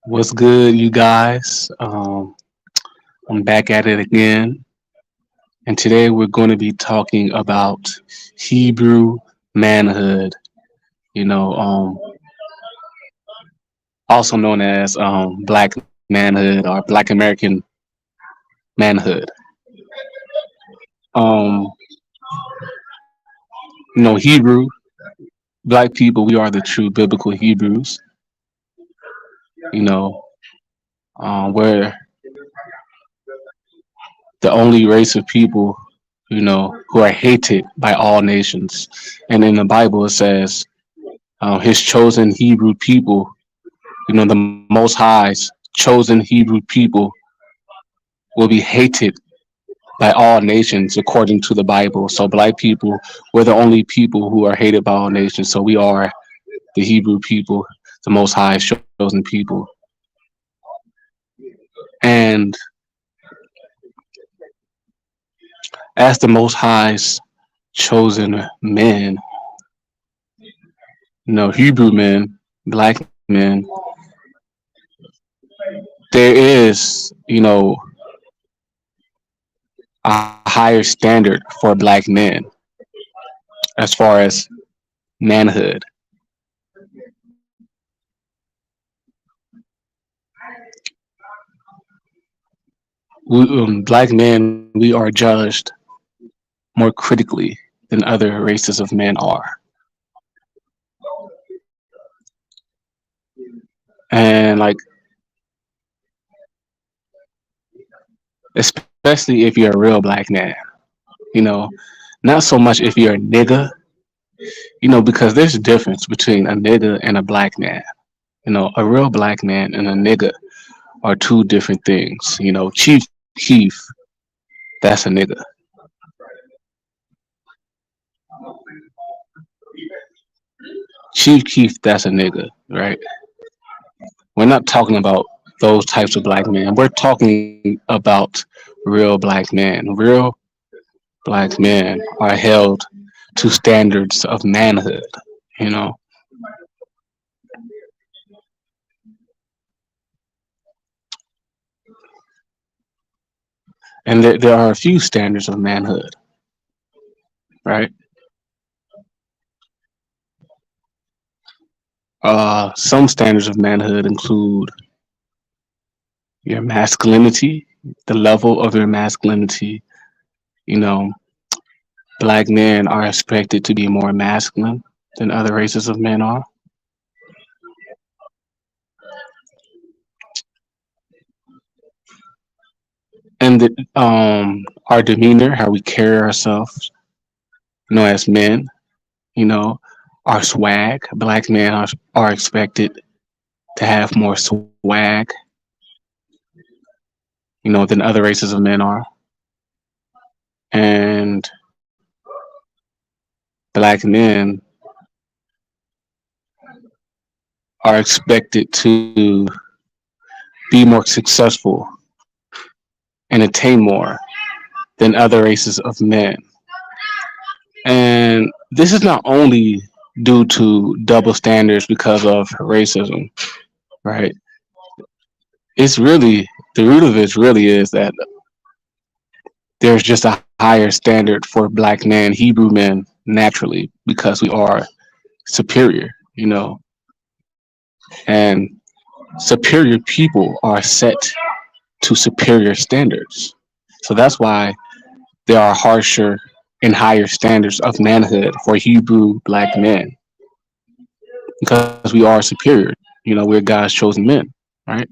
What's good, you guys? I'm back at it again, and today we're going to be talking about Hebrew manhood. You know, also known as Black manhood or Black American manhood. Um, Hebrew Black people, we are the true biblical Hebrews. You know, we're the only race of people, who are hated by all nations. And in the Bible, it says his chosen Hebrew people, the Most High's chosen Hebrew people will be hated by all nations according to the Bible. So black people, we're the only people who are hated by all nations. So we are the Hebrew people, the Most High's chosen people. And as the Most High's chosen men, Hebrew men, black men, there is, a higher standard for black men as far as manhood. Black men, we are judged more critically than other races of men are. And like, especially if you're a real black man, you know, not so much if you're a nigga, because there's a difference between a nigga and a black man. A real black man and a nigga are two different things. Chief Keef, that's a nigga. Chief Keef, that's a nigga, right? We're not talking about those types of black men. We're talking about real black men. Real black men are held to standards of manhood, you know. And there are a few standards of manhood, right? Some standards of manhood include your masculinity, the level of your masculinity. You know, black men are expected to be more masculine than other races of men are. And our demeanor, how we carry ourselves, as men, you know, our swag. Black men are expected to have more swag, than other races of men are. And black men are expected to be more successful and attain more than other races of men. And this is not only due to double standards because of racism, right? It's really, the root of it really is that there's just a higher standard for black men, Hebrew men, naturally, because we are superior, and superior people are set to superior standards. So that's why there are harsher and higher standards of manhood for Hebrew black men because we are superior. We're God's chosen men, right?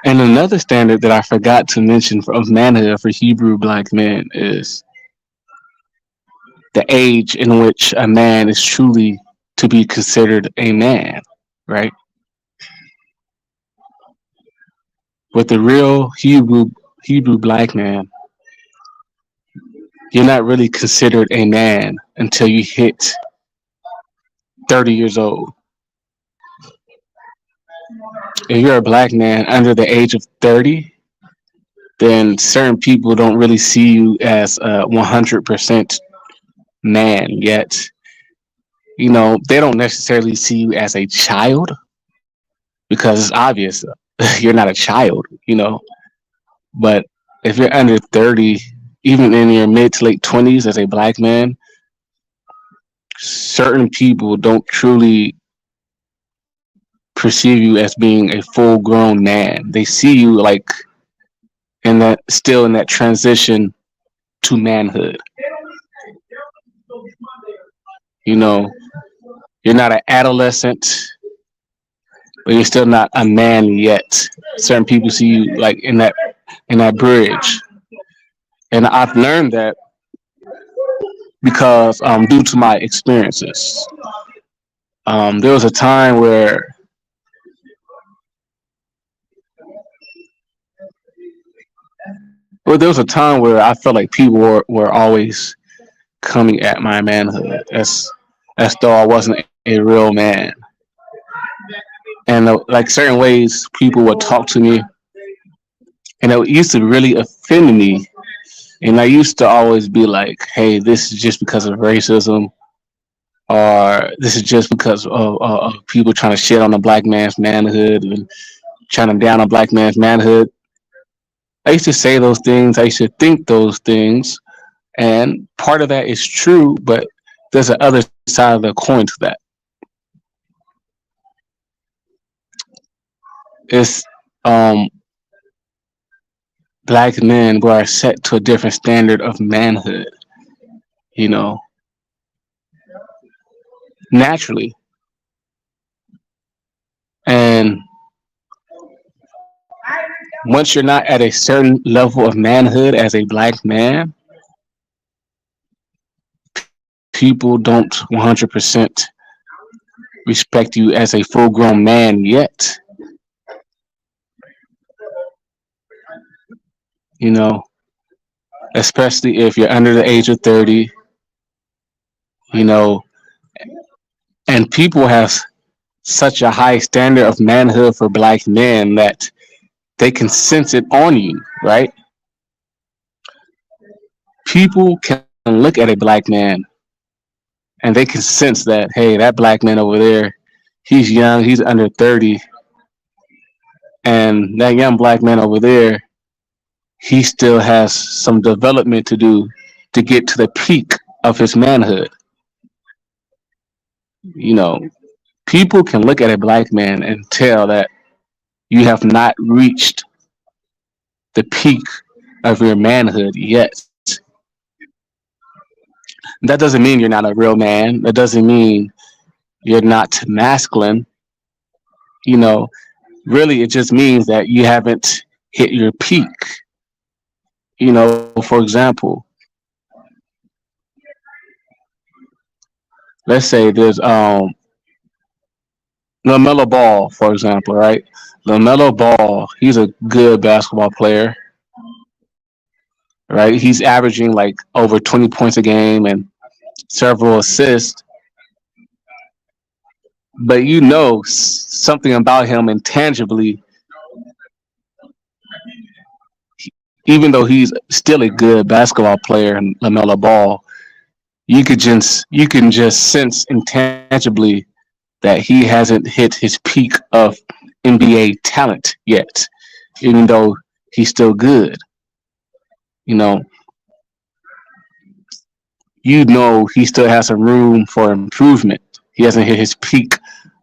And another standard that I forgot to mention of manhood for Hebrew black men is the age in which a man is truly to be considered a man, right? With the real Hebrew black man, you're not really considered a man until you hit 30 years old. If you're a black man under the age of 30, then certain people don't really see you as a 100% man yet. They don't necessarily see you as a child because it's obvious you're not a child, But if you're under 30, even in your mid to late 20s as a black man, certain people don't truly perceive you as being a full grown man. They see you like in that still in that transition to manhood. You know, you're not an adolescent, but you're still not a man yet. Certain people see you like in that bridge. And I've learned that because due to my experiences. There was a time where there was a time where I felt like people were always coming at my manhood as though I wasn't a real man. And like certain ways people would talk to me, and it used to really offend me. And I used to always be like, "Hey, this is just because of racism, or this is just because of people trying to shit on a black man's manhood and trying to down a black man's manhood." I used to say those things. I used to think those things, and part of that is true, but there's the other side of the coin to that. It's um, black men who are set to a different standard of manhood, you know, naturally. And once you're not at a certain level of manhood as a black man, people don't 100% respect you as a full grown man yet, you know, especially if you're under the age of 30, you know, and people have such a high standard of manhood for black men that they can sense it on you, right? People can look at a black man and they can sense that, hey, that black man over there, he's young, he's under 30, and that young black man over there, he still has some development to do to get to the peak of his manhood. You know, people can look at a black man and tell that you have not reached the peak of your manhood yet. That doesn't mean you're not a real man. That doesn't mean you're not masculine. You know, really, it just means that you haven't hit your peak. For example, let's say there's LaMelo Ball, for example, right? LaMelo Ball, he's a good basketball player, right? He's averaging like over 20 points a game and several assists, but something about him intangibly, even though he's still a good basketball player and LaMelo Ball, you can just sense intangibly that he hasn't hit his peak of NBA talent yet, even though he's still good. You know, he still has some room for improvement. He hasn't hit his peak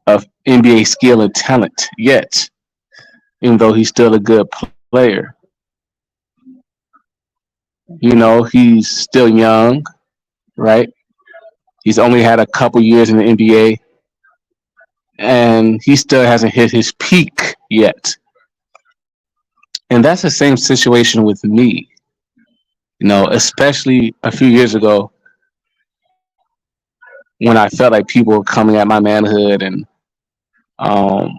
of NBA skill and talent yet, even though he's still a good player. He's still young, right? He's only had a couple years in the NBA, and he still hasn't hit his peak yet. And that's the same situation with me. Especially a few years ago when I felt like people were coming at my manhood, and um,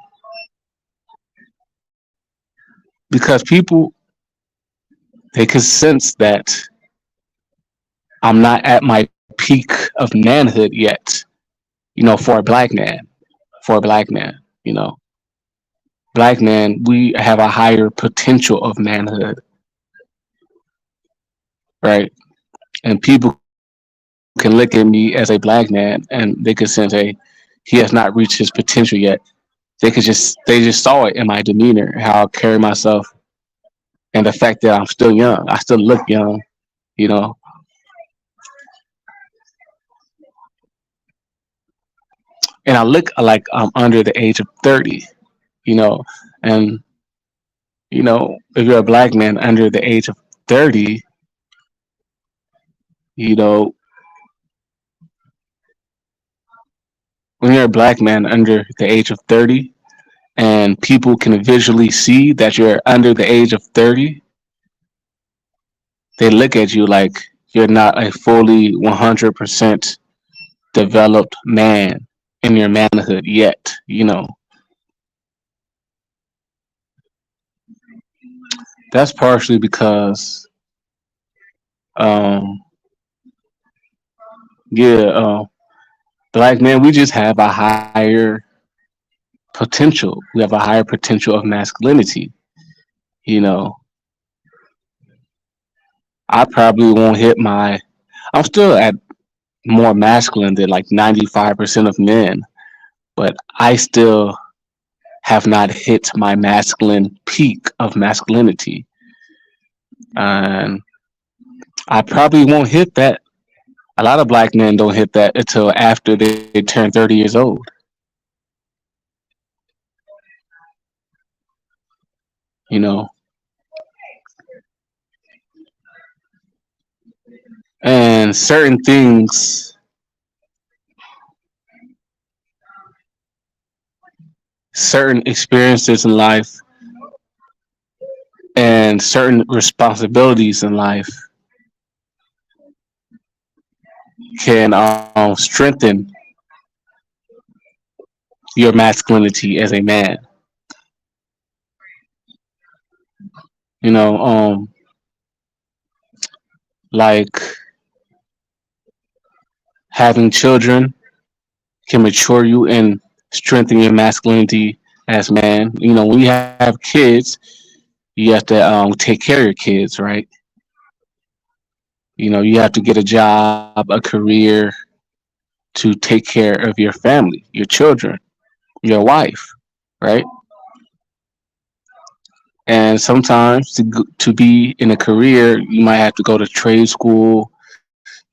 because people they can sense that I'm not at my peak of manhood yet. For a black man, for a black man, black man, we have a higher potential of manhood, right? And people can sense that. can look at me as a black man and they could sense, hey, he has not reached his potential yet. They just saw it in my demeanor, how I carry myself, and the fact that I'm still young. I still look young, you know, and I look like I'm under the age of 30, you know, and if you're a black man under the age of 30, you know, when you're a black man under the age of 30 and people can visually see that you're under the age of 30, they look at you like you're not a fully 100% developed man in your manhood yet. That's partially because, um, yeah, black men, we just have a higher potential. We have a higher potential of masculinity. You know, I probably won't hit my, I'm still at more masculine than like 95% of men, but I still have not hit my masculine peak of masculinity. And I probably won't hit that. A lot of black men don't hit that until after they turn 30 years old. You know, and certain experiences in life, and certain responsibilities in life can strengthen your masculinity as a man. You know, like having children can mature you and strengthen your masculinity as man. When you have kids, you have to take care of your kids, right? You have to get a job, a career to take care of your family, your children, your wife, right? And sometimes to be in a career, you might have to go to trade school,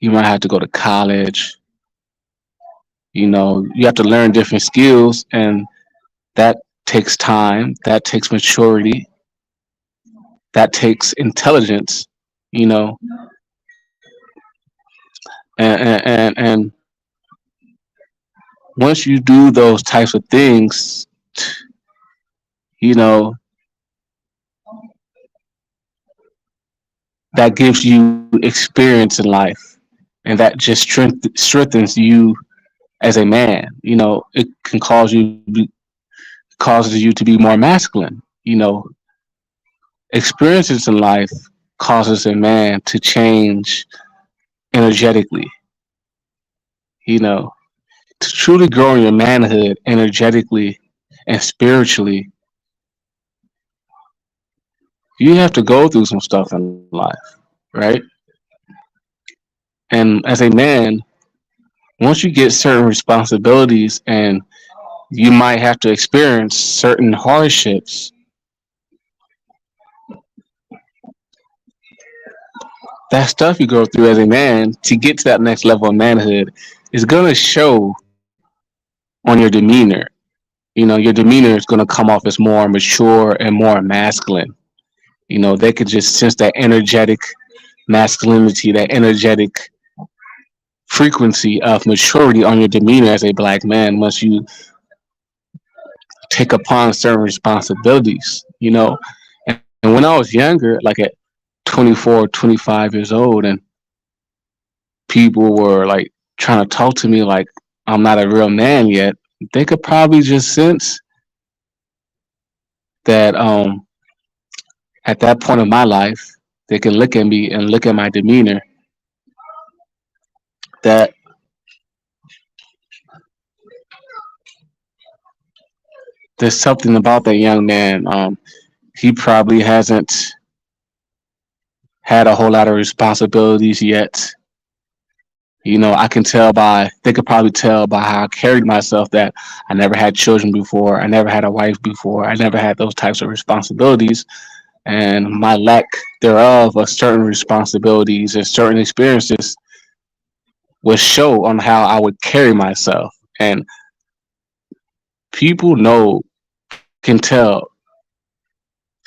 you might have to go to college. You have to learn different skills, and that takes time, that takes maturity, that takes intelligence, you know, and once you do those types of things, you know, that gives you experience in life, and that just strengthens you as a man. It can causes you to be more masculine. Experiences in life causes a man to change energetically. You know, to truly grow in your manhood energetically and spiritually, you have to go through some stuff in life, right? And as a man, once you get certain responsibilities and you might have to experience certain hardships, that stuff you go through as a man to get to that next level of manhood is going to show on your demeanor. Your demeanor is going to come off as more mature and more masculine. They could just sense that energetic masculinity, that energetic frequency of maturity on your demeanor as a black man once you take upon certain responsibilities. And when I was younger, like at 24, 25 years old, and people were like trying to talk to me like I'm not a real man yet, they could probably just sense that at that point of my life, they can look at me and look at my demeanor that there's something about that young man. He probably hasn't had a whole lot of responsibilities yet. I can tell by, they could probably tell by how I carried myself that I never had children before. I never had a wife before. I never had those types of responsibilities. And my lack thereof of certain responsibilities and certain experiences would show on how I would carry myself. And people can tell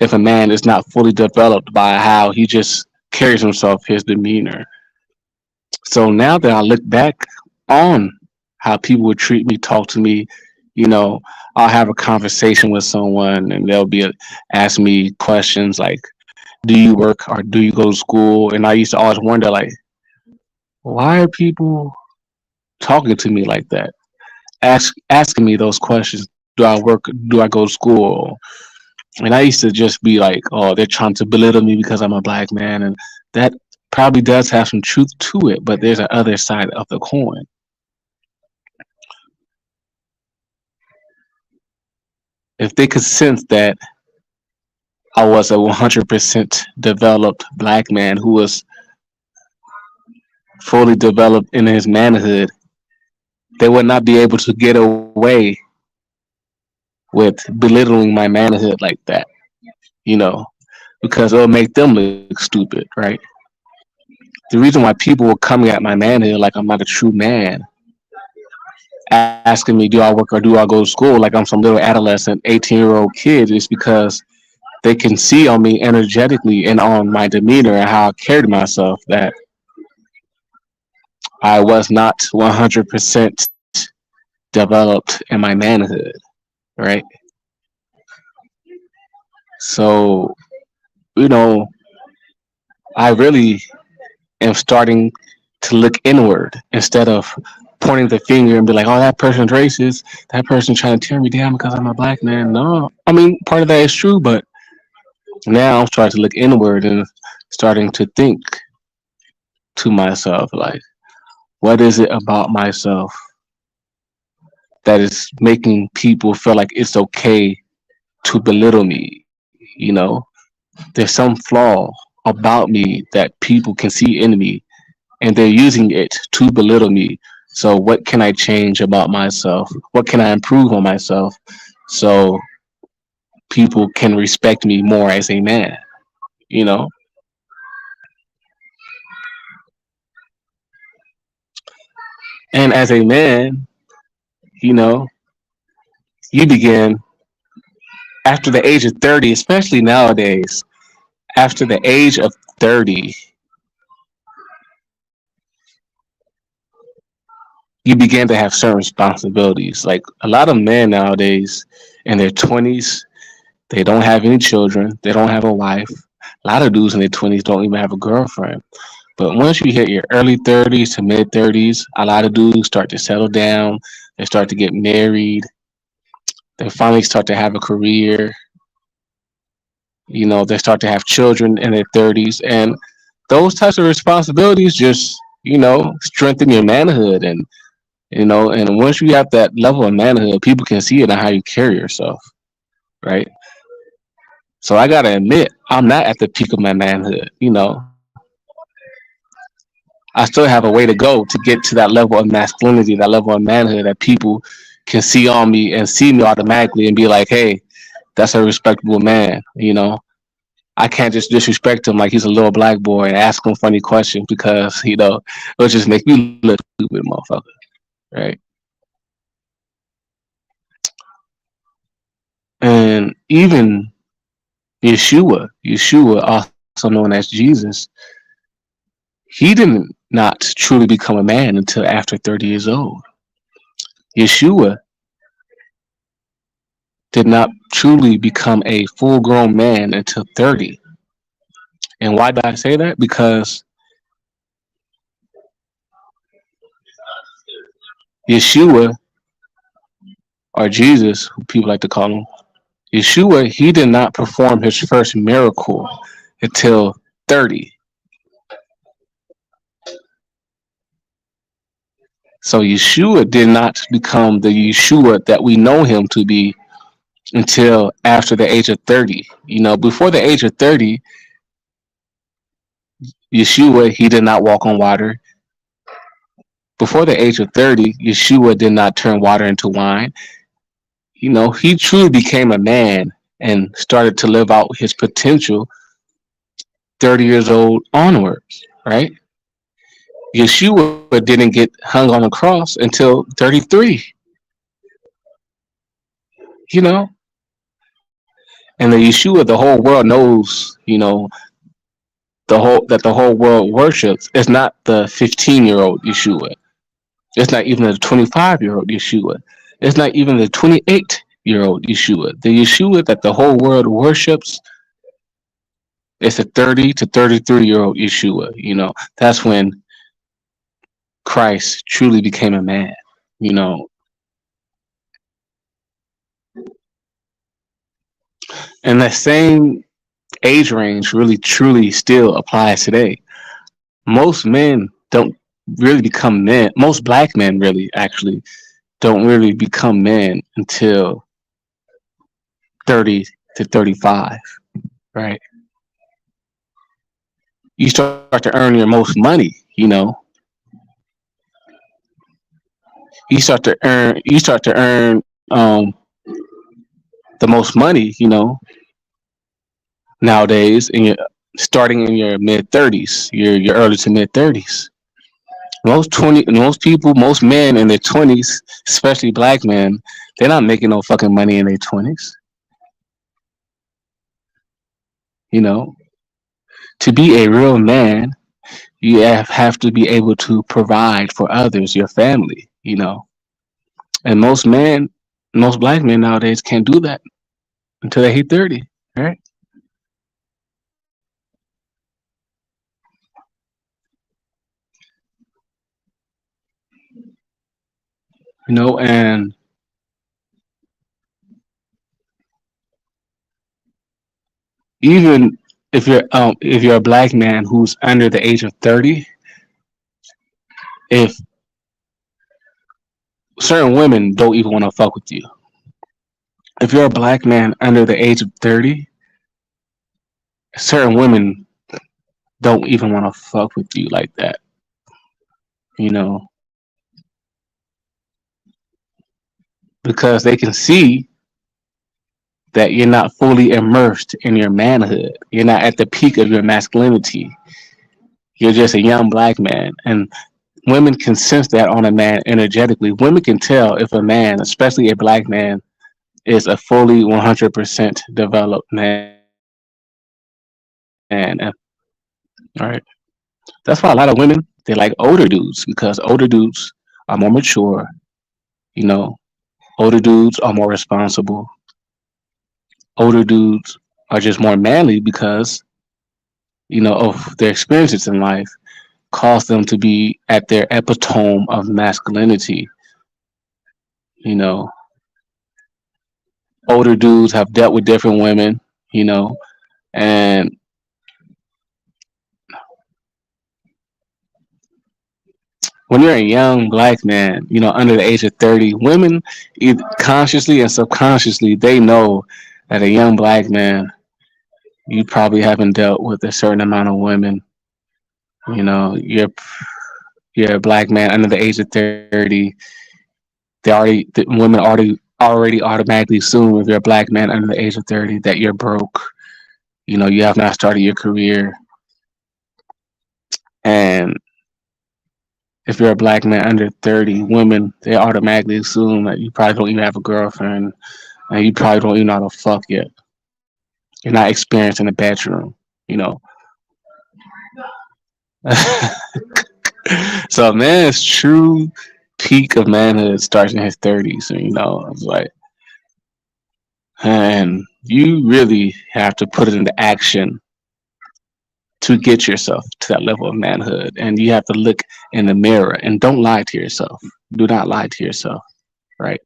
if a man is not fully developed by how he just carries himself, his demeanor. So now that I look back on how people would treat me, talk to me, you know, I'll have a conversation with someone and they'll be ask me questions like, "Do you work or do you go to school?" And I used to always wonder, like, why are people talking to me like that? Asking me those questions. Do I work? Do I go to school? And I used to just be like, "Oh, they're trying to belittle me because I'm a black man," and that probably does have some truth to it. But there's a other side of the coin. If they could sense that I was a 100% developed black man who was fully developed in his manhood, they would not be able to get away with belittling my manhood like that, you know, because it'll make them look stupid, right? The reason why people were coming at my manhood like I'm not a true man, asking me, do I work or do I go to school like I'm some little adolescent 18-year-old kid, is because they can see on me energetically and on my demeanor and how I carried myself that I was not 100% developed in my manhood, right? So, you know, I really am starting to look inward instead of pointing the finger and be like, oh, that person's racist. That person's trying to tear me down because I'm a black man. No, I mean, part of that is true, but now I'm starting to look inward and starting to think to myself, like, what is it about myself that is making people feel like it's okay to belittle me? There's some flaw about me that people can see in me and they're using it to belittle me. So what can I change about myself? What can I improve on myself so people can respect me more as a man? You know, and as a man, you know, you begin after the age of 30, especially nowadays. After the age of 30, you begin to have certain responsibilities. Like a lot of men nowadays in their 20s, they don't have any children, they don't have a wife. A lot of dudes in their 20s don't even have a girlfriend. But once you hit your early 30s to mid 30s, a lot of dudes start to settle down. They start to get married. They finally start to have a career. They start to have children in their 30s. And those types of responsibilities just, strengthen your manhood. And once you have that level of manhood, people can see it in how you carry yourself, right? So I gotta admit, I'm not at the peak of my manhood. I still have a way to go to get to that level of masculinity, that level of manhood that people can see on me and see me automatically and be like, hey, that's a respectable man. I can't just disrespect him like he's a little black boy and ask him funny questions because, it'll just make me look stupid, motherfucker. Right. And even Yeshua, also known as Jesus, he didn't not truly become a man until after 30 years old. Yeshua did not truly become a full grown man until 30. And why do I say that? Because Yeshua, or Jesus, who people like to call him, Yeshua, he did not perform his first miracle until 30. So Yeshua did not become the Yeshua that we know him to be until after the age of 30. Before the age of 30, Yeshua, he did not walk on water. before the age of 30, Yeshua did not turn water into wine. He truly became a man and started to live out his potential 30 years old onwards, right? Yeshua didn't get hung on the cross until 33, you know? And the Yeshua the whole world knows, the whole world worships is not the 15-year-old Yeshua. It's not even the 25-year-old Yeshua. It's not even the 28-year-old Yeshua. The Yeshua that the whole world worships is a 30 to 33-year-old Yeshua. That's when Christ truly became a man. You know, and that same age range really truly still applies today. Most men don't really become men. Most black men really actually don't really become men until 30 to 35, right? You start to earn your most money, you start to earn the most money, nowadays in your starting in your mid 30s, your early to mid 30s. Most people, most men in their 20s, especially black men, they're not making no fucking money in their 20s. You know, to be a real man, you have to be able to provide for others, your family. And most black men nowadays can't do that until they hit 30, right? And even if you're a black man who's under the age of 30, if certain women don't even want to fuck with you. If you're a black man under the age of 30, certain women don't even want to fuck with you like that, you know, because they can see that you're not fully immersed in your manhood. You're not at the peak of your masculinity. You're just a young black man. And women can sense that on a man energetically. Women can tell if a man, especially a black man, is a fully 100% developed man. All right. That's why a lot of women, they like older dudes because older dudes are more mature, you know, older dudes are more responsible. Older dudes are just more manly because, of their experiences in life cause them to be at their epitome of masculinity. You know, older dudes have dealt with different women, you know, and when you're a young black man, under the age of 30, women, either consciously and subconsciously, they know that a young black man, you probably haven't dealt with a certain amount of women. You're a black man under the age of 30. The women already automatically assume if you're a black man under the age of 30 that you're broke. You have not started your career, and if you're a black man under 30, women, they automatically assume that you probably don't even have a girlfriend and you probably don't even know how to fuck yet. You're not experienced in the bedroom, you know. So a man's true peak of manhood starts in his 30s. And, it's like, and you really have to put it into action to get yourself to that level of manhood. And you have to look in the mirror and don't lie to yourself. Do not lie to yourself, right?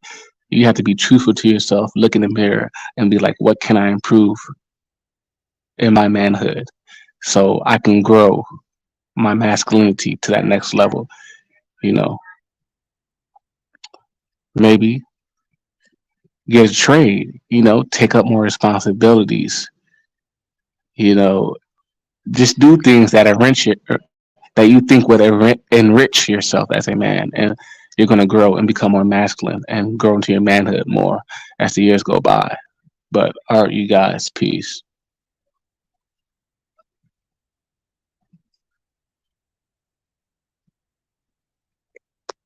You have to be truthful to yourself, look in the mirror and be like, what can I improve in my manhood so I can grow my masculinity to that next level? You know, maybe get a trade, take up more responsibilities, you know, just do things that enrich you, that you think would enrich yourself as a man, and you're going to grow and become more masculine and grow into your manhood more as the years go by. But all right, you guys, peace.